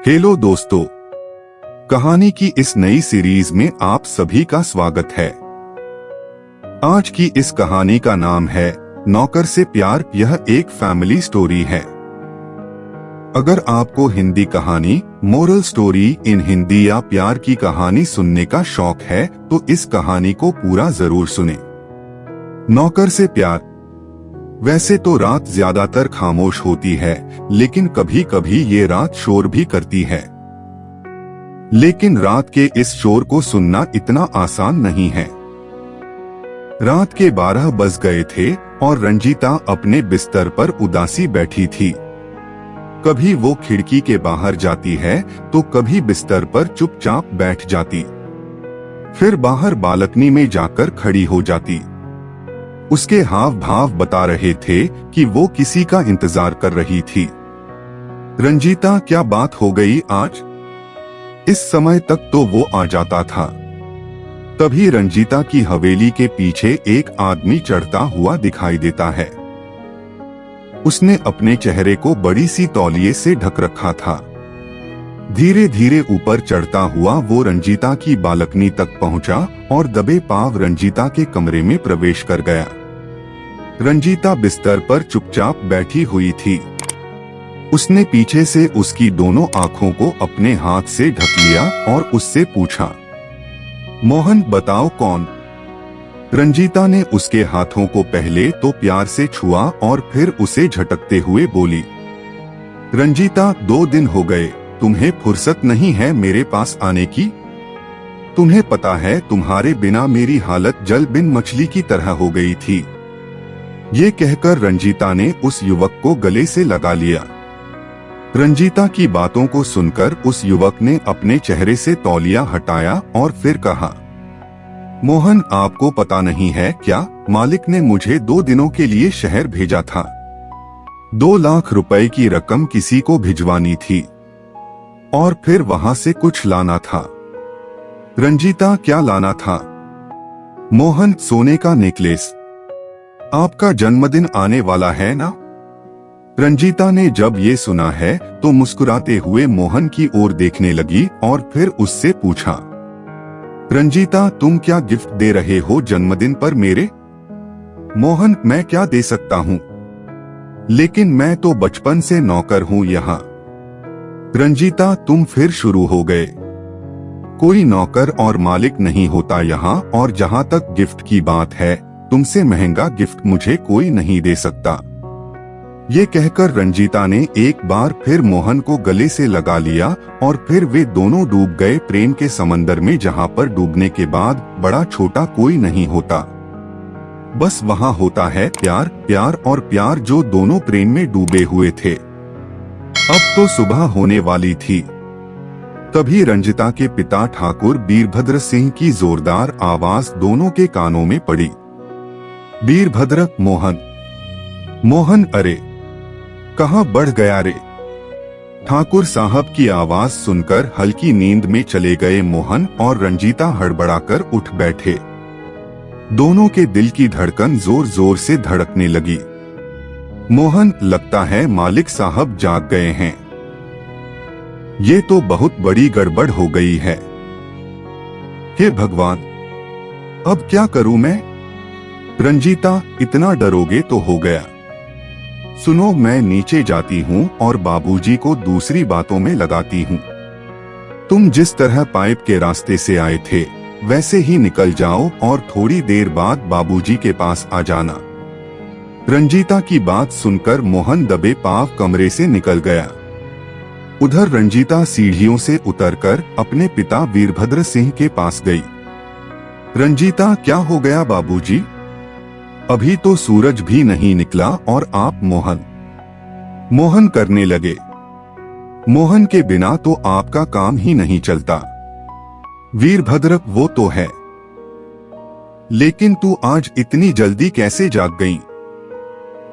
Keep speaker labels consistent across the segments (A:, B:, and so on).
A: Hello दोस्तों, कहानी की इस नई सीरीज में आप सभी का स्वागत है। आज की इस कहानी का नाम है नौकर से प्यार। यह एक फैमिली स्टोरी है। अगर आपको हिंदी कहानी, मोरल स्टोरी इन हिंदी या प्यार की कहानी सुनने का शौक है तो इस कहानी को पूरा जरूर सुनें। नौकर से प्यार। वैसे तो रात ज्यादातर खामोश होती है, लेकिन कभी कभी ये रात शोर भी करती है। लेकिन रात के इस शोर को सुनना इतना आसान नहीं है। रात के 12 बज गए थे और रंजीता अपने बिस्तर पर उदासी बैठी थी। कभी वो खिड़की के बाहर जाती है तो कभी बिस्तर पर चुपचाप बैठ जाती, फिर बाहर बालकनी में जाकर खड़ी हो जाती। उसके हाव भाव बता रहे थे कि वो किसी का इंतजार कर रही थी। रंजीता, क्या बात हो गई आज? इस समय तक तो वो आ जाता था। तभी रंजीता की हवेली के पीछे एक आदमी चढ़ता हुआ दिखाई देता है। उसने अपने चेहरे को बड़ी सी तौलिए से ढक रखा था। धीरे धीरे ऊपर चढ़ता हुआ वो रंजीता की बालकनी तक पहुंचा और दबे पांव रंजीता के कमरे में प्रवेश कर गया। रंजीता बिस्तर पर चुपचाप बैठी हुई थी। उसने पीछे से उसकी दोनों आंखों को अपने हाथ से ढक लिया और उससे पूछा, मोहन बताओ कौन? रंजीता ने उसके हाथों को पहले तो प्यार से छुआ और फिर उसे झटकते हुए बोली, रंजीता, 2 दिन हो गए, तुम्हें फुर्सत नहीं है मेरे पास आने की? तुम्हें पता है तुम्हारे बिना मेरी हालत जल बिन मछली की तरह हो गई थी। ये कहकर रंजीता ने उस युवक को गले से लगा लिया। रंजीता की बातों को सुनकर उस युवक ने अपने चेहरे से तौलिया हटाया और फिर कहा, मोहन, आपको पता नहीं है क्या, मालिक ने मुझे 2 दिनों के लिए शहर भेजा था। 2 लाख रुपए की रकम किसी को भिजवानी थी और फिर वहां से कुछ लाना था। रंजीता, क्या लाना था? मोहन, सोने का नेकलेस। आपका जन्मदिन आने वाला है ना? रंजीता ने जब ये सुना है तो मुस्कुराते हुए मोहन की ओर देखने लगी और फिर उससे पूछा, रंजीता, तुम क्या गिफ्ट दे रहे हो जन्मदिन पर मेरे? मोहन, मैं क्या दे सकता हूँ, लेकिन मैं तो बचपन से नौकर हूँ यहाँ। रंजीता, तुम फिर शुरू हो गए। कोई नौकर और मालिक नहीं होता यहाँ, और जहाँ तक गिफ्ट की बात है, तुमसे महंगा गिफ्ट मुझे कोई नहीं दे सकता। ये कहकर रंजीता ने एक बार फिर मोहन को गले से लगा लिया और फिर वे दोनों डूब गए प्रेम के समंदर में, जहाँ पर डूबने के बाद बड़ा छोटा कोई नहीं होता। बस वहाँ होता है प्यार, प्यार और प्यार, जो दोनों प्रेम में डूबे हुए थे। अब तो सुबह होने वाली थी। तभी रंजीता के पिता ठाकुर वीरभद्र सिंह की जोरदार आवाज दोनों के कानों में पड़ी, वीरभद्र, मोहन। मोहन, अरे कहाँ बढ़ गया रे? ठाकुर साहब की आवाज सुनकर हल्की नींद में चले गए मोहन और रंजीता हड़बड़ाकर उठ बैठे। दोनों के दिल की धड़कन जोर जोर से धड़कने लगी। मोहन, लगता है मालिक साहब जाग गए हैं। ये तो बहुत बड़ी गड़बड़ हो गई है। हे भगवान, अब क्या करूं मैं? रंजीता, इतना डरोगे तो हो गया। सुनो, मैं नीचे जाती हूँ और बाबूजी को दूसरी बातों में लगाती हूँ। तुम जिस तरह पाइप के रास्ते से आए थे वैसे ही निकल जाओ और थोड़ी देर बाद बाबूजी के पास आ जाना। रंजीता की बात सुनकर मोहन दबे पांव कमरे से निकल गया। उधर रंजीता सीढ़ियों से उतरकर अपने पिता वीरभद्र सिंह के पास गई। रंजीता, क्या हो गया बाबूजी? अभी तो सूरज भी नहीं निकला और आप मोहन करने लगे। मोहन के बिना तो आपका काम ही नहीं चलता। वीरभद्र, वो तो है, लेकिन तू आज इतनी जल्दी कैसे जाग गई?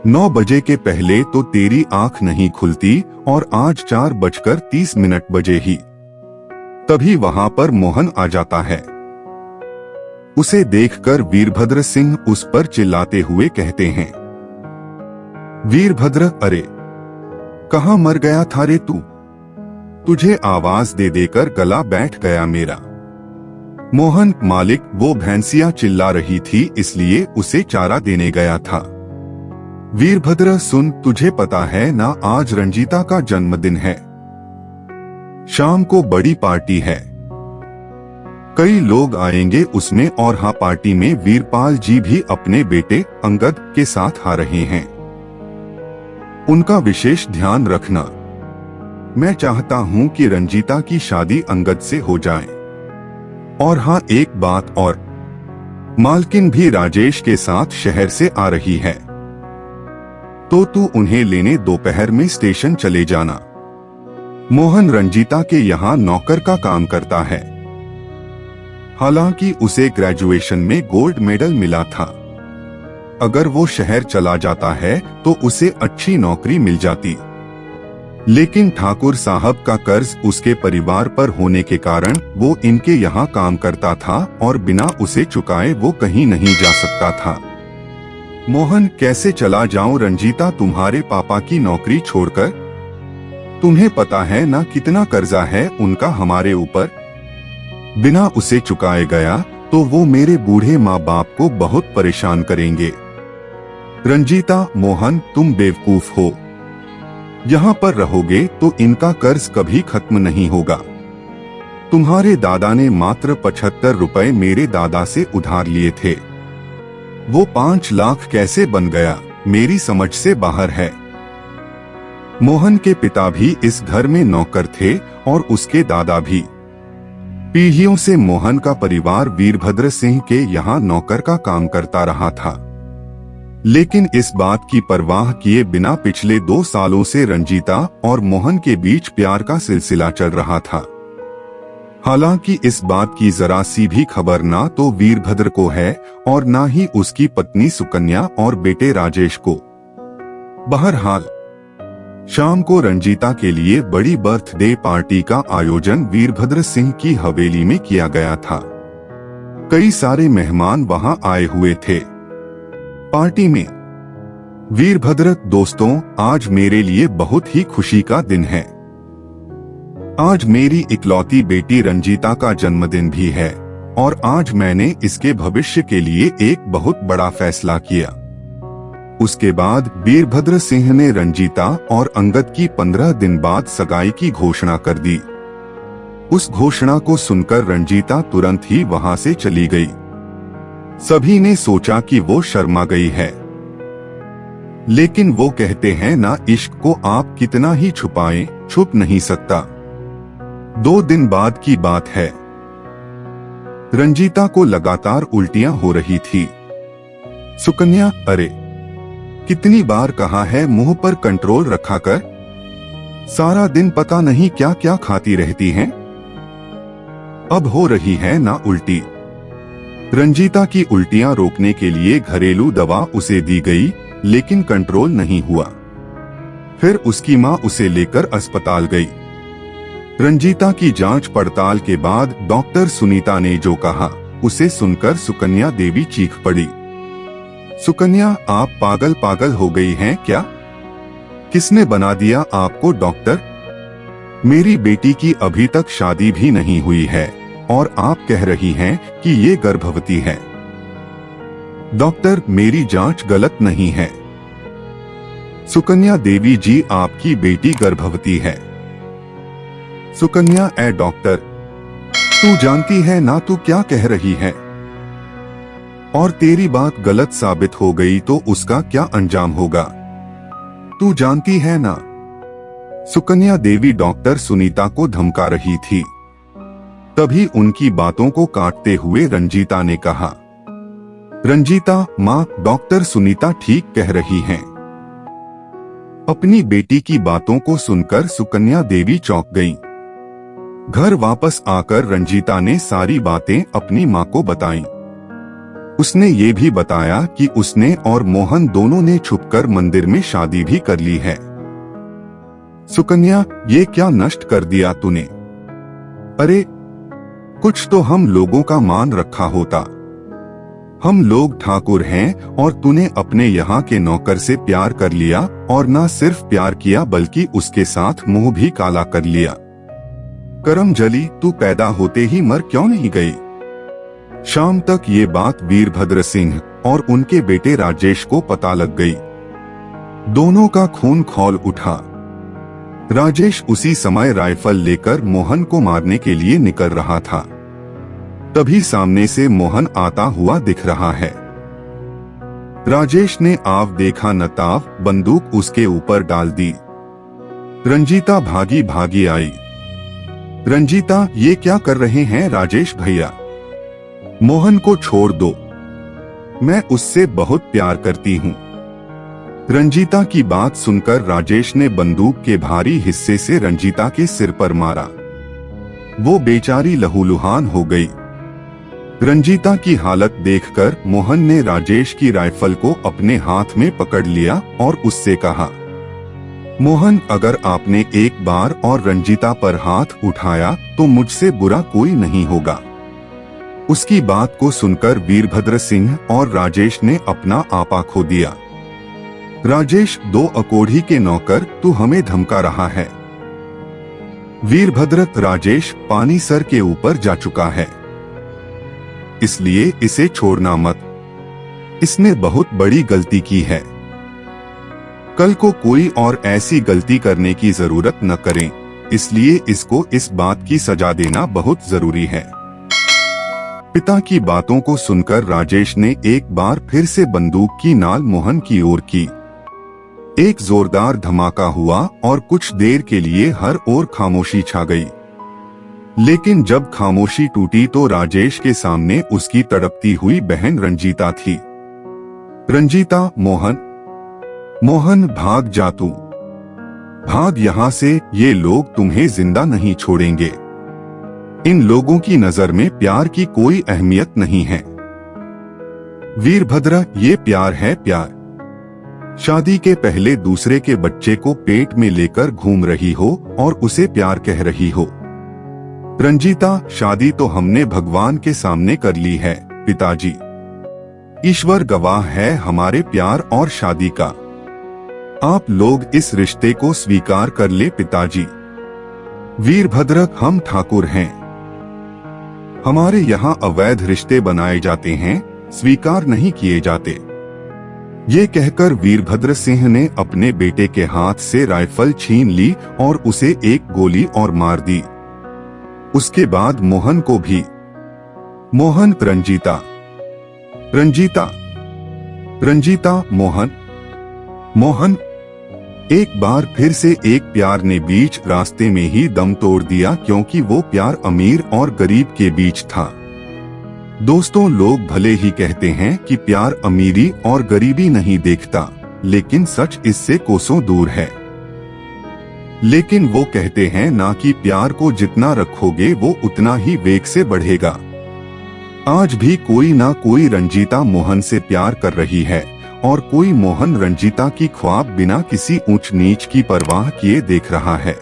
A: 9 बजे के पहले तो तेरी आंख नहीं खुलती और आज 4:30 बजे ही। तभी वहां पर मोहन आ जाता है। उसे देखकर वीरभद्र सिंह उस पर चिल्लाते हुए कहते हैं, वीरभद्र, अरे कहाँ मर गया था रे तू? तुझे आवाज दे देकर गला बैठ गया मेरा। मोहन, मालिक, वो भैंसिया चिल्ला रही थी इसलिए उसे चारा देने गया था। वीरभद्र, सुन, तुझे पता है ना आज रंजीता का जन्मदिन है। शाम को बड़ी पार्टी है, कई लोग आएंगे उसमें, और हाँ, पार्टी में वीरपाल जी भी अपने बेटे अंगद के साथ आ रहे हैं। उनका विशेष ध्यान रखना। मैं चाहता हूँ कि रंजीता की शादी अंगद से हो जाए। और हाँ, एक बात और, मालकिन भी राजेश के साथ शहर से आ रही है, तो तू उन्हें लेने दोपहर में स्टेशन चले जाना। मोहन रंजीता के यहाँ नौकर का काम करता है। हालांकि उसे ग्रेजुएशन में गोल्ड मेडल मिला था। अगर वो शहर चला जाता है तो उसे अच्छी नौकरी मिल जाती, लेकिन ठाकुर साहब का कर्ज उसके परिवार पर होने के कारण वो इनके यहाँ काम करता था और बिना उसे चुकाए वो कहीं नहीं जा सकता था। मोहन, कैसे चला जाऊं रंजीता तुम्हारे पापा की नौकरी छोड़कर? तुम्हें पता है ना कितना कर्जा है उनका हमारे ऊपर। बिना उसे चुकाए गया तो वो मेरे बूढ़े माँ बाप को बहुत परेशान करेंगे। रंजीता, मोहन, तुम बेवकूफ हो। यहाँ पर रहोगे तो इनका कर्ज कभी खत्म नहीं होगा। तुम्हारे दादा ने मात्र 75 रुपए मेरे दादा से उधार लिए थे। वो 5 लाख कैसे बन गया, मेरी समझ से बाहर है। मोहन के पिता भी इस घर में नौकर थे और उसके दादा भी। पीढ़ियों से मोहन का परिवार वीरभद्र सिंह के यहाँ नौकर का काम करता रहा था, लेकिन इस बात की परवाह किए बिना पिछले 2 सालों से रंजीता और मोहन के बीच प्यार का सिलसिला चल रहा था। हालांकि इस बात की जरा सी भी खबर ना तो वीरभद्र को है और ना ही उसकी पत्नी सुकन्या और बेटे राजेश को। बहरहाल, शाम को रंजीता के लिए बड़ी बर्थडे पार्टी का आयोजन वीरभद्र सिंह की हवेली में किया गया था। कई सारे मेहमान वहां आए हुए थे। पार्टी में, वीरभद्र, दोस्तों, आज मेरे लिए बहुत ही खुशी का दिन है। आज मेरी इकलौती बेटी रंजीता का जन्मदिन भी है और आज मैंने इसके भविष्य के लिए एक बहुत बड़ा फैसला किया। उसके बाद वीरभद्र सिंह ने रंजीता और अंगद की 15 दिन बाद सगाई की घोषणा कर दी। उस घोषणा को सुनकर रंजीता तुरंत ही वहां से चली गई। सभी ने सोचा कि वो शर्मा गई है, लेकिन वो कहते हैं ना, इश्क को आप कितना ही छुपाएं, छुप नहीं सकता। 2 दिन बाद की बात है। रंजीता को लगातार उल्टियां हो रही थी। सुकन्या, अरे कितनी बार कहा है मुंह पर कंट्रोल रखा कर, सारा दिन पता नहीं क्या क्या खाती रहती हैं। अब हो रही है ना उल्टी। रंजीता की उल्टियां रोकने के लिए घरेलू दवा उसे दी गई, लेकिन कंट्रोल नहीं हुआ। फिर उसकी मां उसे लेकर अस्पताल गई। रंजीता की जांच पड़ताल के बाद डॉक्टर सुनीता ने जो कहा, उसे सुनकर सुकन्या देवी चीख पड़ी। सुकन्या, आप पागल पागल हो गई हैं क्या? किसने बना दिया आपको डॉक्टर? मेरी बेटी की अभी तक शादी भी नहीं हुई है और आप कह रही हैं कि ये गर्भवती है। डॉक्टर, मेरी जांच गलत नहीं है। सुकन्या देवी जी, आपकी बेटी गर्भवती है। सुकन्या, ए डॉक्टर, तू जानती है ना तू क्या कह रही है? और तेरी बात गलत साबित हो गई तो उसका क्या अंजाम होगा, तू जानती है ना? सुकन्या देवी डॉक्टर सुनीता को धमका रही थी। तभी उनकी बातों को काटते हुए रंजीता ने कहा, रंजीता माँ, डॉक्टर सुनीता ठीक कह रही हैं। अपनी बेटी की बातों को सुनकर सुकन्या देवी चौंक गईं। घर वापस आकर रंजीता ने सारी बातें अपनी माँ को बताईं। उसने ये भी बताया कि उसने और मोहन दोनों ने छुपकर मंदिर में शादी भी कर ली है। सुकन्या, ये क्या नष्ट कर दिया तूने? अरे कुछ तो हम लोगों का मान रखा होता। हम लोग ठाकुर हैं और तूने अपने यहाँ के नौकर से प्यार कर लिया, और न सिर्फ प्यार किया बल्कि उसके साथ मुंह भी काला कर लिया। करम जली, तू पैदा होते ही मर क्यों नहीं गई। शाम तक ये बात वीरभद्र सिंह और उनके बेटे राजेश को पता लग गई। दोनों का खून खौल उठा। राजेश उसी समय राइफल लेकर मोहन को मारने के लिए निकल रहा था। तभी सामने से मोहन आता हुआ दिख रहा है। राजेश ने आव देखा न ताव, बंदूक उसके ऊपर डाल दी। रंजीता भागी भागी आई। रंजीता, ये क्या कर रहे हैं राजेश भैया? मोहन को छोड़ दो, मैं उससे बहुत प्यार करती हूँ। रंजीता की बात सुनकर राजेश ने बंदूक के भारी हिस्से से रंजीता के सिर पर मारा। वो बेचारी लहूलुहान हो गई। रंजीता की हालत देखकर मोहन ने राजेश की राइफल को अपने हाथ में पकड़ लिया और उससे कहा, मोहन, अगर आपने एक बार और रंजीता पर हाथ उठाया तो मुझसे बुरा कोई नहीं होगा। उसकी बात को सुनकर वीरभद्र सिंह और राजेश ने अपना आपा खो दिया। राजेश, 2 अकोढ़ी के नौकर, तू हमें धमका रहा है। वीरभद्र, राजेश पानी सर के ऊपर जा चुका है, इसलिए इसे छोड़ना मत। इसने बहुत बड़ी गलती की है। कल को कोई और ऐसी गलती करने की जरूरत न करें, इसलिए इसको इस बात की सजा देना बहुत जरूरी है। पिता की बातों को सुनकर राजेश ने एक बार फिर से बंदूक की नाल मोहन की ओर की। एक जोरदार धमाका हुआ और कुछ देर के लिए हर ओर खामोशी छा गई। लेकिन जब खामोशी टूटी तो राजेश के सामने उसकी तड़पती हुई बहन रंजीता थी। रंजीता, मोहन, मोहन भाग जा तू, भाग यहाँ से, ये लोग तुम्हें जिंदा नहीं छोड़ेंगे। इन लोगों की नजर में प्यार की कोई अहमियत नहीं है। वीरभद्र, ये प्यार है प्यार। शादी के पहले दूसरे के बच्चे को पेट में लेकर घूम रही हो और उसे प्यार कह रही हो। रंजीता, शादी तो हमने भगवान के सामने कर ली है पिताजी। ईश्वर गवाह है हमारे प्यार और शादी का। आप लोग इस रिश्ते को स्वीकार कर ले पिताजी। वीरभद्र, हम ठाकुर हैं, हमारे यहाँ अवैध रिश्ते बनाए जाते हैं, स्वीकार नहीं किए जाते। ये कहकर वीरभद्र सिंह ने अपने बेटे के हाथ से राइफल छीन ली और उसे एक गोली और मार दी। उसके बाद मोहन को भी। मोहन, रंजीता, रंजीता, रंजीता, मोहन, मोहन। एक बार फिर से एक प्यार ने बीच रास्ते में ही दम तोड़ दिया, क्योंकि वो प्यार अमीर और गरीब के बीच था। दोस्तों, लोग भले ही कहते हैं कि प्यार अमीरी और गरीबी नहीं देखता, लेकिन सच इससे कोसों दूर है। लेकिन वो कहते हैं ना कि प्यार को जितना रखोगे वो उतना ही वेग से बढ़ेगा। आज भी कोई ना कोई रंजीता मोहन से प्यार कर रही है और कोई मोहन रंजीता की ख्वाब बिना किसी ऊंच नीच की परवाह किए देख रहा है।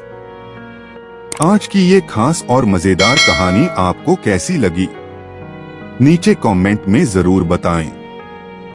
A: आज की ये खास और मजेदार कहानी आपको कैसी लगी? नीचे कमेंट में जरूर बताएं।